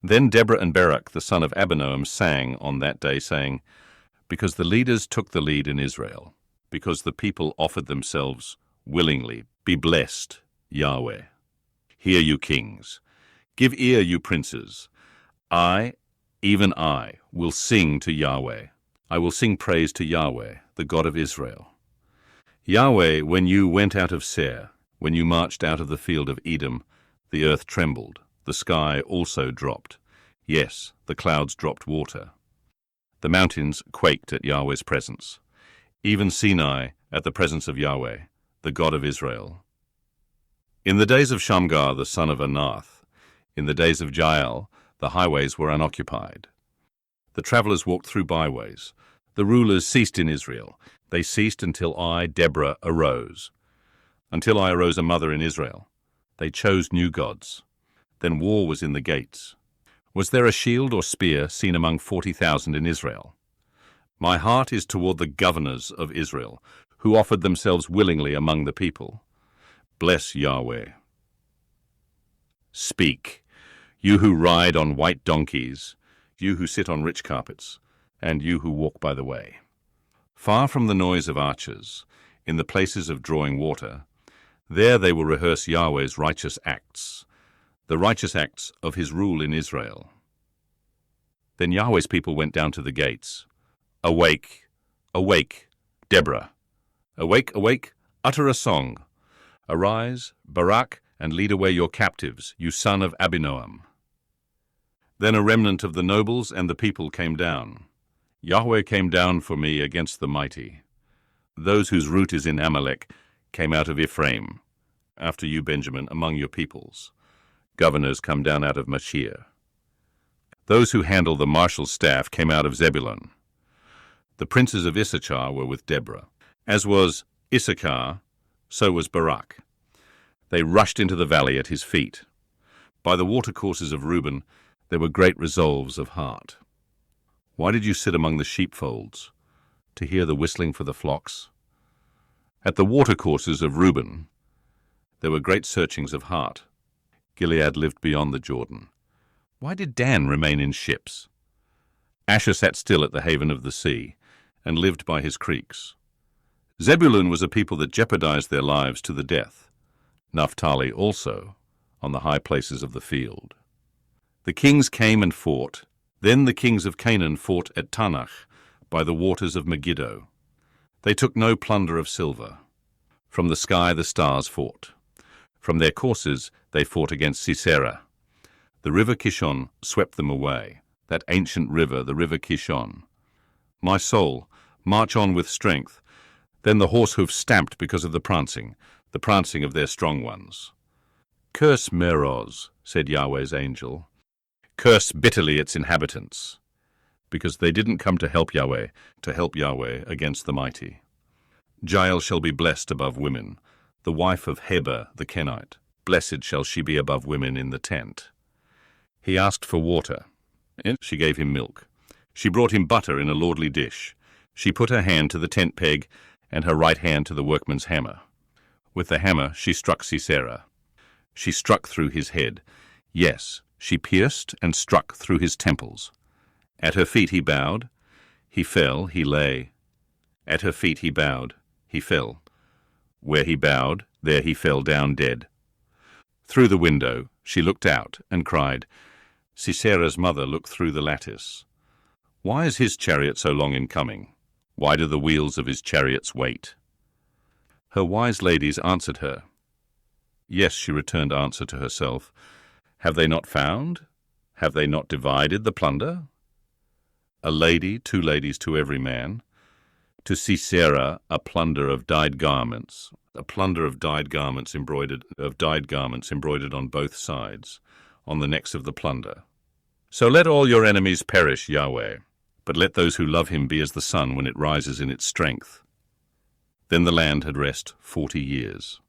Then Deborah and Barak, the son of Abinoam, sang on that day, saying, Because the leaders took the lead in Israel, because the people offered themselves willingly, be blessed, Yahweh. Hear, you kings. Give ear, you princes. I, even I, will sing to Yahweh. I will sing praise to Yahweh, the God of Israel. Yahweh, when you went out of Seir, when you marched out of the field of Edom, the earth trembled, the sky also dropped. Yes, the clouds dropped water. The mountains quaked at Yahweh's presence, even Sinai at the presence of Yahweh, the God of Israel. In the days of Shamgar, the son of Anath, in the days of Jael, the highways were unoccupied. The travelers walked through byways. The rulers ceased in Israel. They ceased until I, Deborah, arose. Until I arose a mother in Israel. They chose new gods. Then war was in the gates. Was there a shield or spear seen among 40,000 in Israel? My heart is toward the governors of Israel, who offered themselves willingly among the people. Bless Yahweh. Speak, you who ride on white donkeys, you who sit on rich carpets, and you who walk by the way. Far from the noise of archers, in the places of drawing water, there they will rehearse Yahweh's righteous acts, the righteous acts of his rule in Israel. Then Yahweh's people went down to the gates. Awake, awake, Deborah. Awake, awake, utter a song. Arise, Barak, and lead away your captives, you son of Abinoam. Then a remnant of the nobles and the people came down. Yahweh came down for me against the mighty. Those whose root is in Amalek came out of Ephraim. After you, Benjamin, among your peoples. Governors come down out of Mashir. Those who handle the marshal's staff came out of Zebulun. The princes of Issachar were with Deborah. As was Issachar, so was Barak. They rushed into the valley at his feet. By the watercourses of Reuben there were great resolves of heart. Why did you sit among the sheepfolds, to hear the whistling for the flocks? At the watercourses of Reuben there were great searchings of heart. Gilead lived beyond the Jordan. Why did Dan remain in ships? Asher sat still at the haven of the sea, and lived by his creeks. Zebulun was a people that jeopardized their lives to the death. Naphtali also, on the high places of the field. The kings came and fought. Then the kings of Canaan fought at Tanach, by the waters of Megiddo. They took no plunder of silver. From the sky the stars fought. From their courses they fought against Sisera. The river Kishon swept them away, that ancient river, the river Kishon. My soul, march on with strength. Then the horse hoofs stamped because of the prancing of their strong ones. Curse Meroz, said Yahweh's angel. Curse bitterly its inhabitants, because they didn't come to help Yahweh against the mighty. Jael shall be blessed above women, the wife of Heber the Kenite. Blessed shall she be above women in the tent. He asked for water, and she gave him milk. She brought him butter in a lordly dish. She put her hand to the tent peg, and her right hand to the workman's hammer. With the hammer she struck Sisera. She struck through his head. Yes, she pierced and struck through his temples. At her feet he bowed. He fell, he lay. At her feet he bowed. He fell. Where he bowed, there he fell down dead. Through the window she looked out and cried. Sisera's mother looked through the lattice. Why is his chariot so long in coming? Why do the wheels of his chariots wait? Her wise ladies answered her. Yes, she returned answer to herself. Have they not found? Have they not divided the plunder? A lady, 2 ladies to every man. To Sisera a plunder of dyed garments, embroidered on both sides, on the necks of the plunder. So let all your enemies perish, Yahweh, but let those who love him be as the sun when it rises in its strength. Then the land had rest 40 years.